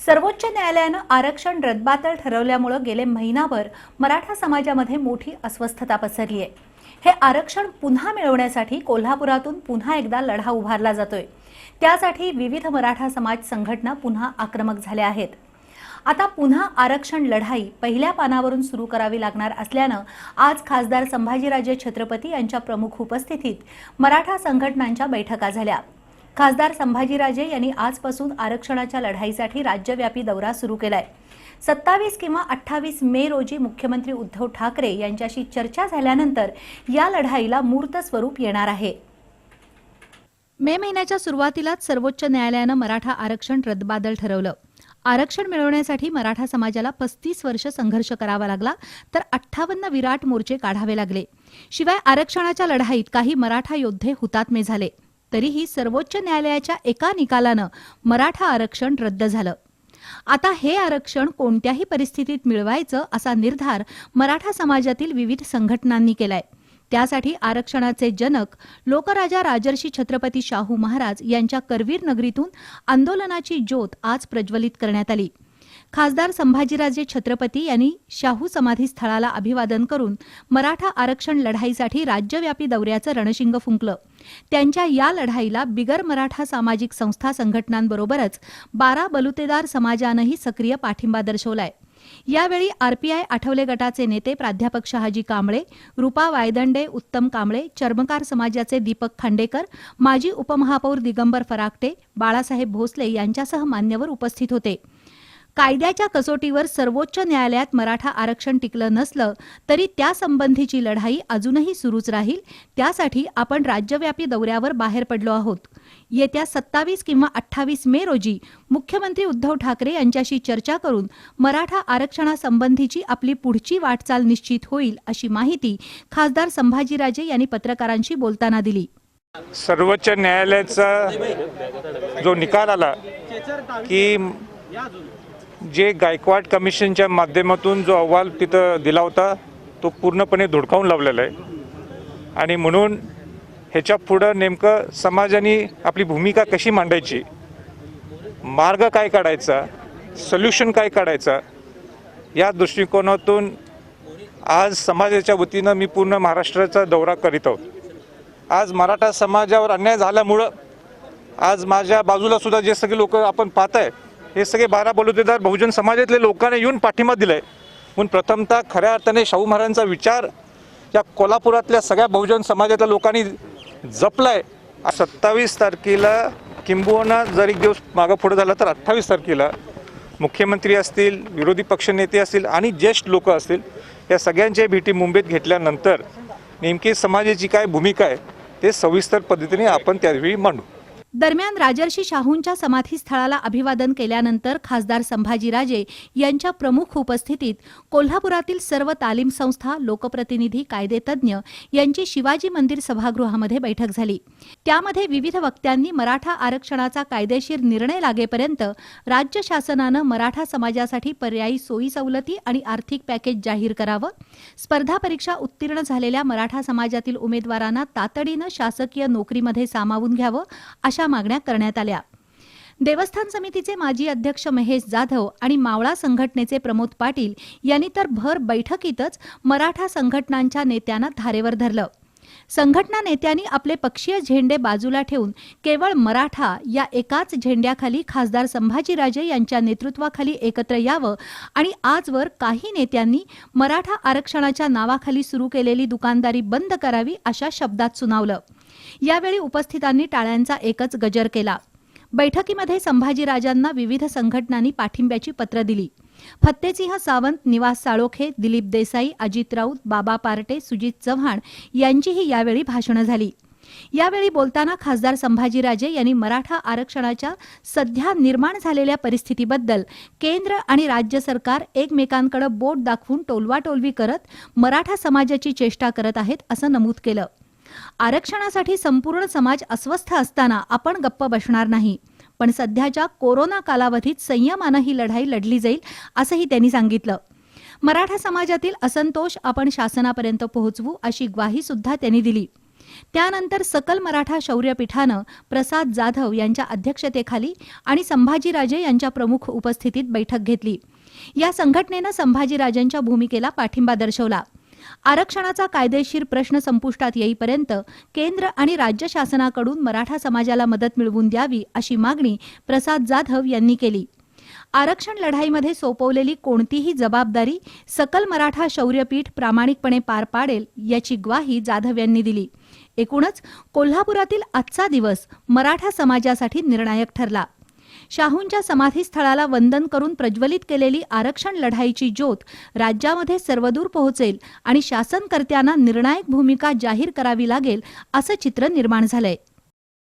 सर्वोच्च न्यायालयानं आरक्षण रद्दबातल ठरवल्यामुळे गेले महिनाभर मराठा समाजामध्ये मोठी अस्वस्थता पसरली आहे। हे आरक्षण पुन्हा मिळवण्यासाठी कोल्हापुरातून पुन्हा एकदा लढा उभारला जातोय। त्यासाठी विविध मराठा समाज संघटना पुन्हा आक्रमक झाल्या आहेत। आता पुन्हा आरक्षण लढाई पहिल्या पानावरून सुरू करावी लागणार असल्यानं आज खासदार संभाजीराजे छत्रपती यांच्या प्रमुख उपस्थितीत मराठा संघटनांच्या बैठका झाल्या। खासदार संभाजीराजे यांनी आजपासून आरक्षणाच्या लढाईसाठी राज्यव्यापी दौरा सुरू केलाय। 27 किंवा 28 मे रोजी मुख्यमंत्री उद्धव ठाकरे यांच्याशी चर्चा झाल्यानंतर या लढाईला मूर्त स्वरूप येणार आहे। मे महिन्याच्या सुरुवातीलाच सर्वोच्च न्यायालयानं मराठा आरक्षण रद्दबातल ठरवलं। आरक्षण मिळवण्यासाठी मराठा समाजाला 35 वर्ष संघर्ष करावा लागला, तर 58 विराट मोर्चे काढावे लागले। शिवाय आरक्षणाच्या लढाईत काही मराठा योद्धे हुतात्मे झाले। तरीही सर्वोच्च न्यायालयाच्या एका निकालानं मराठा आरक्षण रद्द झालं। आता हे आरक्षण कोणत्याही परिस्थितीत मिळवायचं असा निर्धार मराठा समाजातील विविध संघटनांनी केलाय। त्यासाठी आरक्षणाचे जनक लोकराजा राजर्षी छत्रपती शाहू महाराज यांच्या करवीर नगरीतून आंदोलनाची ज्योत आज प्रज्वलित करण्यात आली। खासदार संभाजीराजे छत्रपती यांनी शाहू समाधी स्थळाला अभिवादन करून मराठा आरक्षण लढाईसाठी राज्यव्यापी दौऱ्याचं रणशिंग फुंकलं। त्यांच्या या लढाईला बिगर मराठा सामाजिक संस्था संघटनांबरोबरच 12 बलुतेदार समाजानंही सक्रिय पाठिंबा दर्शवलाय। यावेळी आरपीआय आठवले गटाचे नेते प्राध्यापक शहाजी कांबळे, रूपा वायदंडे, उत्तम कांबळे, चर्मकार समाजाचे दीपक खांडेकर, माजी उपमहापौर दिगंबर फराकटे, बाळासाहेब भोसले यांच्यासह मान्यवर उपस्थित होते। कायद्याच्या कसोटीवर सर्वोच्च न्यायालयात मराठा आरक्षण टिकलं नसलं तरी त्यासंबंधीची लढाई अजूनही सुरूच राहील। त्यासाठी आपण राज्यव्यापी दौऱ्यावर बाहेर पडलो आहोत। येत्या 27 किंवा 28 मे रोजी मुख्यमंत्री उद्धव ठाकरे यांच्याशी चर्चा करून मराठा आरक्षणासंबंधीची आपली पुढची वाटचाल निश्चित होईल, अशी माहिती खासदार संभाजीराजे यांनी पत्रकारांशी बोलताना दिली। सर्वोच्च न्यायालयाचा जो निकाल आला की जे गायकवाड कमिशनच्या माध्यमातून जो अहवाल तिथं दिला होता तो पूर्णपणे धुडकावून लावलेला आहे आणि म्हणून ह्याच्या पुढं नेमकं समाजाने आपली भूमिका कशी मांडायची, मार्ग काय काढायचा, सोल्युशन काय काढायचा, या दृष्टिकोनातून आज समाजाच्या वतीनं मी पूर्ण महाराष्ट्राचा दौरा करीत आहोत। आज मराठा समाजावर अन्याय झाल्यामुळं आज माझ्या बाजूला सुद्धा जे सगळे लोक आपण पाहताय हे सगळे 12 बलुतेदार बहुजन समाजातले लोकांनी येऊन पाठिंबा दिलाय। म्हणून प्रथमतः खऱ्या अर्थाने शाहू महाराजांचा विचार या कोल्हापुरातल्या सगळ्या बहुजन समाजातल्या लोकांनी जपलाय। 27 तारखेला किंबहुना जर एक दिवस मागं पुढे झाला तर 28 तारखेला मुख्यमंत्री असतील, विरोधी पक्षनेते असतील आणि ज्येष्ठ लोक असतील, या सगळ्यांच्या भेटी मुंबईत घेतल्यानंतर नेमकी समाजाची काय भूमिका आहे ते सविस्तर पद्धतीने आपण त्यावेळी मांडू। दरम्यान राजर्षी शाहूंच्या समाधीस्थळाला अभिवादन केल्यानंतर खासदार संभाजीराजे यांच्या प्रमुख उपस्थितीत कोल्हापुरातील सर्व तालीम संस्था, लोकप्रतिनिधी, कायदेतज्ञ यांची शिवाजी मंदिर सभागृहामध्ये बैठक झाली। त्यामध्ये विविध वक्त्यांनी मराठा आरक्षणाचा कायदेशीर निर्णय लागेपर्यंत राज्य शासनानं मराठा समाजासाठी पर्यायी सोयी सवलती आणि आर्थिक पॅकेज जाहीर करावं, स्पर्धा परीक्षा उत्तीर्ण झालेल्या मराठा समाजातील उमेदवारांना तातडीनं शासकीय नोकरीमध्ये सामावून घ्यावं, अशा मागण्या करण्यात आल्या। देवस्थान समितीचे माजी अध्यक्ष महेश जाधव आणि मावळा संघटनेचे प्रमोद पाटील यांनी तर भर बैठकीतच मराठा संघटनांच्या नेत्यांना धारेवर धरलं। संघटना नेत्यांनी आपले पक्षीय झेंडे बाजूला ठेवून केवळ मराठा या एकाच झेंड्याखाली खासदार संभाजीराजे यांच्या नेतृत्वाखाली एकत्र यावं आणि आजवर काही नेत्यांनी मराठा आरक्षणाच्या नावाखाली सुरू केलेली दुकानदारी बंद करावी, अशा शब्दात सुनावलं। यावेळी उपस्थितांनी टाळ्यांचा एकच गजर केला। बैठकीमध्ये संभाजीराजांना विविध संघटनांनी पाठिंब्याची पत्र दिली। फत्तेसिंह सावंत, निवास साळोखे, दिलीप देसाई, अजित राऊत, बाबा पार्टे, सुजित चव्हाण यांचीही यावेळी भाषणं झाली। यावेळी बोलताना खासदार संभाजीराजे यांनी मराठा आरक्षणाच्या सध्या निर्माण झालेल्या परिस्थितीबद्दल केंद्र आणि राज्य सरकार एकमेकांकडे बोट दाखवून टोलवाटोलवी करत मराठा समाजाची चेष्टा करत आहेत, असं नमूद केलं। आरक्षणासाठी संपूर्ण समाज अस्वस्थ असताना आपण गप्प बसणार नाही, पण सध्याच्या कोरोना कालावधीत संयमानं ही लढाई लढली जाईल, असंही त्यांनी सांगितलं। मराठा समाजातील असंतोष आपण शासनापर्यंत पोहोचवू, अशी ग्वाही सुद्धा त्यांनी दिली। त्यानंतर सकल मराठा शौर्यपीठानं प्रसाद जाधव यांच्या अध्यक्षतेखाली आणि संभाजीराजे यांच्या प्रमुख उपस्थितीत बैठक घेतली. या संघटनेनं संभाजीराजेंच्या भूमिकेला पाठिंबा दर्शवला. आरक्षणाचा कायदेशीर प्रश्न संपुष्टात येईपर्यंत केंद्र आणि राज्य शासनाकडून मराठा समाजाला मदत मिळवून द्यावी अशी मागणी प्रसाद जाधव यांनी केली. आरक्षण लढाईमध्ये सोपवलेली कोणतीही जबाबदारी सकल मराठा शौर्यपीठ प्रामाणिकपणे पार पाडेल याची ग्वाही जाधव यांनी दिली. एकूणच कोल्हापुरातील आजचा दिवस मराठा समाजासाठी निर्णायक ठरला. शाहूंच्या समाधीस्थळाला वंदन करून प्रज्वलित केलेली आरक्षण लढाईची ज्योत राज्यामध्ये सर्वदूर पोहोचेल आणि शासनकर्त्यांना निर्णायक भूमिका जाहीर करावी लागेल असं चित्र निर्माण झालंय.